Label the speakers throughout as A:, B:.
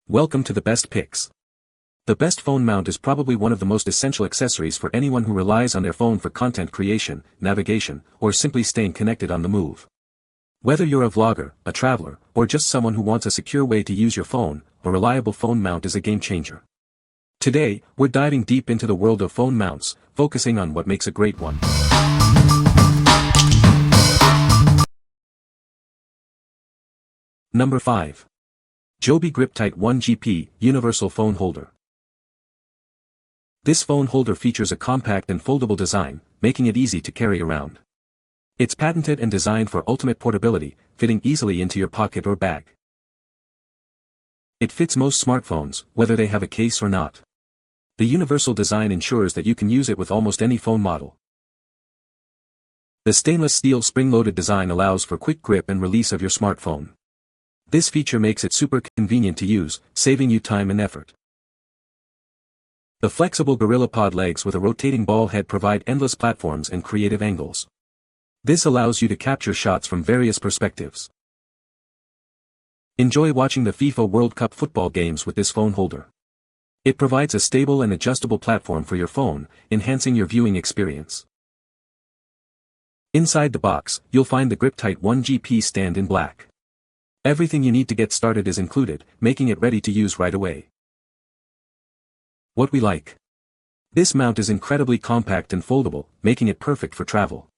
A: Welcome to the best picks. The best phone mount is probably one of the most essential accessories for anyone who relies on their phone for content creation, navigation, or simply staying connected on the move. Whether you're a vlogger, a traveler, or just someone who wants a secure way to use your phone, a reliable phone mount is a game changer. Today, we're diving deep into the world of phone mounts, focusing on what makes a great one. Number 5. Joby GripTight 1GP Universal Phone Holder. This phone holder features a compact and foldable design, making it easy to carry around. It's patented and designed for ultimate portability, fitting easily into your pocket or bag. It fits most smartphones, whether they have a case or not. The universal design ensures that you can use it with almost any phone model. The stainless steel spring-loaded design allows for quick grip and release of your smartphone. This feature makes it super convenient to use, saving you time and effort. The flexible GorillaPod legs with a rotating ball head provide endless platforms and creative angles. This allows you to capture shots from various perspectives. Enjoy watching the FIFA World Cup football games with this phone holder. It provides a stable and adjustable platform for your phone, enhancing your viewing experience. Inside the box, you'll find the GripTight 1GP stand in black. Everything you need to get started is included, making it ready to use right away. What we like. This mount is incredibly compact and foldable, making it perfect for travel.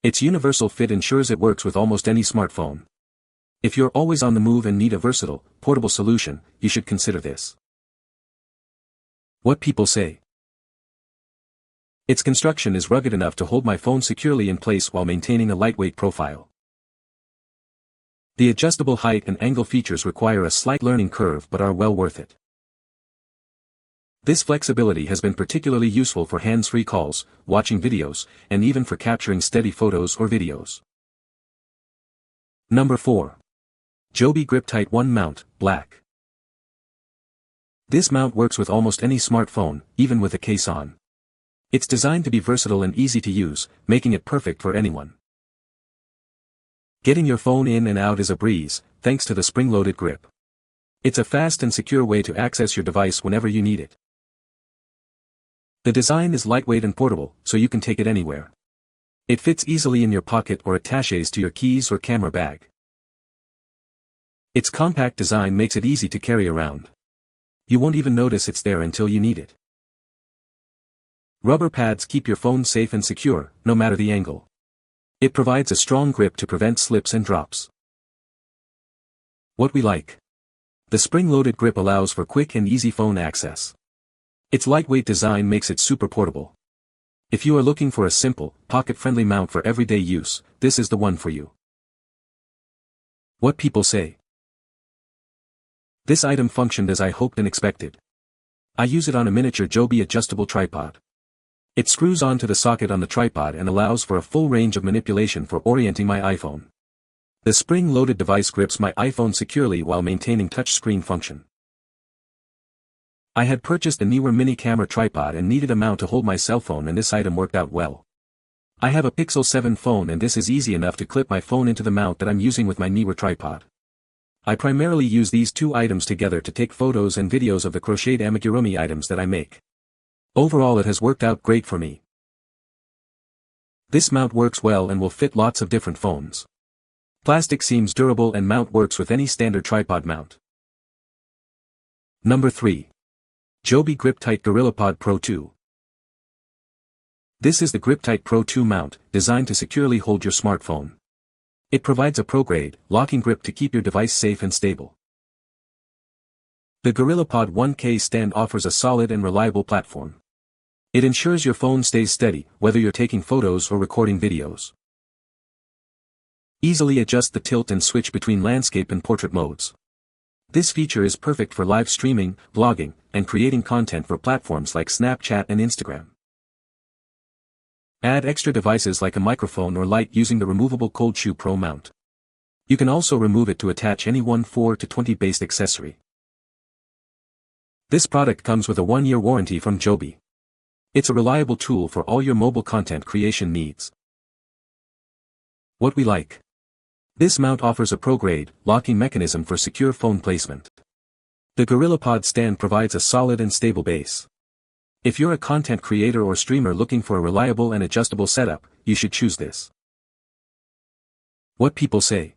A: Its universal fit ensures it works with almost any smartphone. If you're always on the move and need a versatile, portable solution, you should consider this. What people say. Its construction is rugged enough to hold my phone securely in place while maintaining a lightweight profile. The adjustable height and angle features require a slight learning curve but are well worth it. This flexibility has been particularly useful for hands-free calls, watching videos, and even for capturing steady photos or videos. Number 4. Joby GripTight 1 Mount, Black. This mount works with almost any smartphone, even with a case on. It's designed to be versatile and easy to use, making it perfect for anyone. Getting your phone in and out is a breeze, thanks to the spring-loaded grip. It's a fast and secure way to access your device whenever you need it. The design is lightweight and portable, so you can take it anywhere. It fits easily in your pocket or attaches to your keys or camera bag. Its compact design makes it easy to carry around. You won't even notice it's there until you need it. Rubber pads keep your phone safe and secure, no matter the angle. It provides a strong grip to prevent slips and drops. What we like. The spring-loaded grip allows for quick and easy phone access. Its lightweight design makes it super portable. If you are looking for a simple, pocket-friendly mount for everyday use, this is the one for you. What people say. This item functioned as I hoped and expected. I use it on a miniature Joby adjustable tripod. It screws onto the socket on the tripod and allows for a full range of manipulation for orienting my iPhone. The spring-loaded device grips my iPhone securely while maintaining touchscreen function. I had purchased a newer mini camera tripod and needed a mount to hold my cell phone, and this item worked out well. I have a Pixel 7 phone and this is easy enough to clip my phone into the mount that I'm using with my newer tripod. I primarily use these two items together to take photos and videos of the crocheted amigurumi items that I make. Overall, it has worked out great for me. This mount works well and will fit lots of different phones. Plastic seems durable and mount works with any standard tripod mount. Number 3. Joby GripTight GorillaPod Pro 2. This is the GripTight Pro 2 mount, designed to securely hold your smartphone. It provides a pro-grade, locking grip to keep your device safe and stable. The GorillaPod 1K stand offers a solid and reliable platform. It ensures your phone stays steady, whether you're taking photos or recording videos. Easily adjust the tilt and switch between landscape and portrait modes. This feature is perfect for live streaming, vlogging, and creating content for platforms like Snapchat and Instagram. Add extra devices like a microphone or light using the removable Cold Shoe Pro mount. You can also remove it to attach any 4 to 20 based accessory. This product comes with a 1-year warranty from Joby. It's a reliable tool for all your mobile content creation needs. What we like. This mount offers a pro-grade, locking mechanism for secure phone placement. The GorillaPod stand provides a solid and stable base. If you're a content creator or streamer looking for a reliable and adjustable setup, you should choose this. What people say.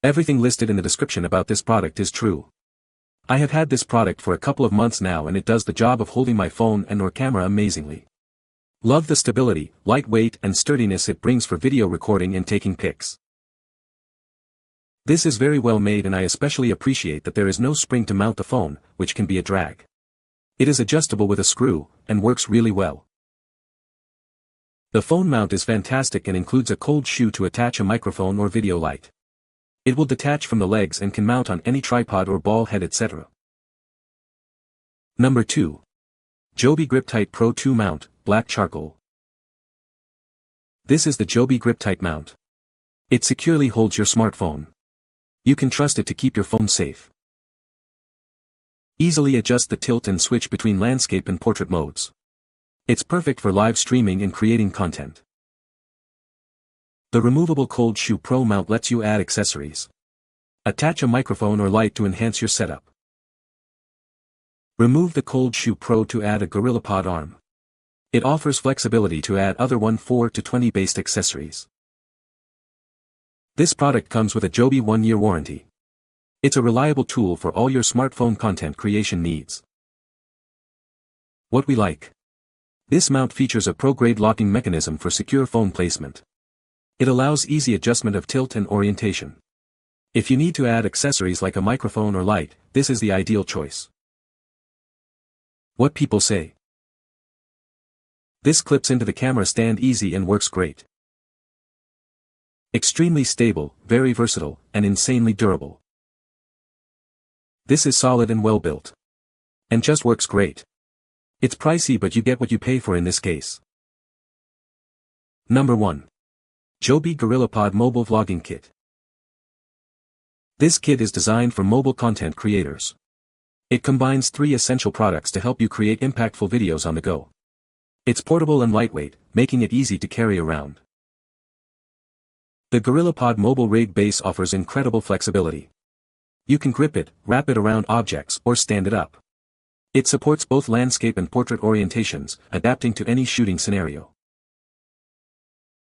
A: Everything listed in the description about this product is true. I have had this product for a couple of months now and it does the job of holding my phone and/or camera amazingly. Love the stability, lightweight and sturdiness it brings for video recording and taking pics. This is very well made and I especially appreciate that there is no spring to mount the phone, which can be a drag. It is adjustable with a screw, and works really well. The phone mount is fantastic and includes a cold shoe to attach a microphone or video light. It will detach from the legs and can mount on any tripod or ball head etc. Number 2. Joby GripTight Pro 2 Mount, Black Charcoal. This is the Joby GripTight mount. It securely holds your smartphone. You can trust it to keep your phone safe. Easily adjust the tilt and switch between landscape and portrait modes. It's perfect for live streaming and creating content. The removable Cold Shoe Pro mount lets you add accessories. Attach a microphone or light to enhance your setup. Remove the Cold Shoe Pro to add a GorillaPod arm. It offers flexibility to add other 4 to 20 based accessories. This product comes with a Joby 1-year warranty. It's a reliable tool for all your smartphone content creation needs. What we like. This mount features a pro-grade locking mechanism for secure phone placement. It allows easy adjustment of tilt and orientation. If you need to add accessories like a microphone or light, this is the ideal choice. What people say. This clips into the camera stand easy and works great. Extremely stable, very versatile, and insanely durable. This is solid and well built. And just works great. It's pricey but you get what you pay for in this case. Number 1. Joby GorillaPod Mobile Vlogging Kit. This kit is designed for mobile content creators. It combines 3 essential products to help you create impactful videos on the go. It's portable and lightweight, making it easy to carry around. The GorillaPod mobile rig base offers incredible flexibility. You can grip it, wrap it around objects, or stand it up. It supports both landscape and portrait orientations, adapting to any shooting scenario.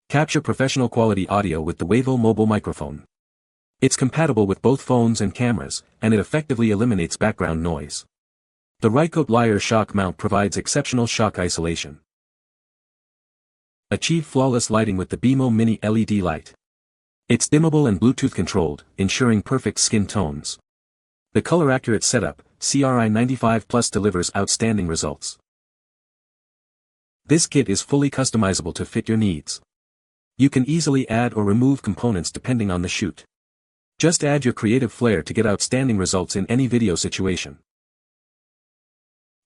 A: Capture professional quality audio with the Wavo mobile microphone. It's compatible with both phones and cameras, and it effectively eliminates background noise. The Rycote Lyre shock mount provides exceptional shock isolation. Achieve flawless lighting with the BMO Mini LED light. It's dimmable and Bluetooth controlled, ensuring perfect skin tones. The color-accurate setup, CRI 95 Plus delivers outstanding results. This kit is fully customizable to fit your needs. You can easily add or remove components depending on the shoot. Just add your creative flair to get outstanding results in any video situation.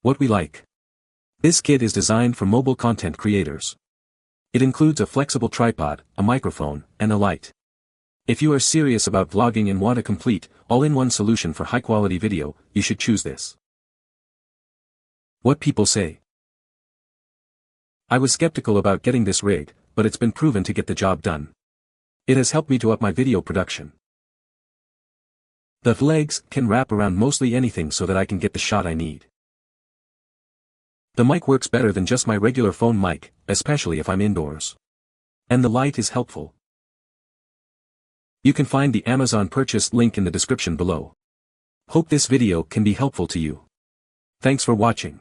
A: What we like. This kit is designed for mobile content creators. It includes a flexible tripod, a microphone, and a light. If you are serious about vlogging and want a complete, all-in-one solution for high-quality video, you should choose this. What people say. I was skeptical about getting this rig, but it's been proven to get the job done. It has helped me to up my video production. The legs can wrap around mostly anything so that I can get the shot I need. The mic works better than just my regular phone mic, especially if I'm indoors. And the light is helpful. You can find the Amazon purchase link in the description below. Hope this video can be helpful to you. Thanks for watching.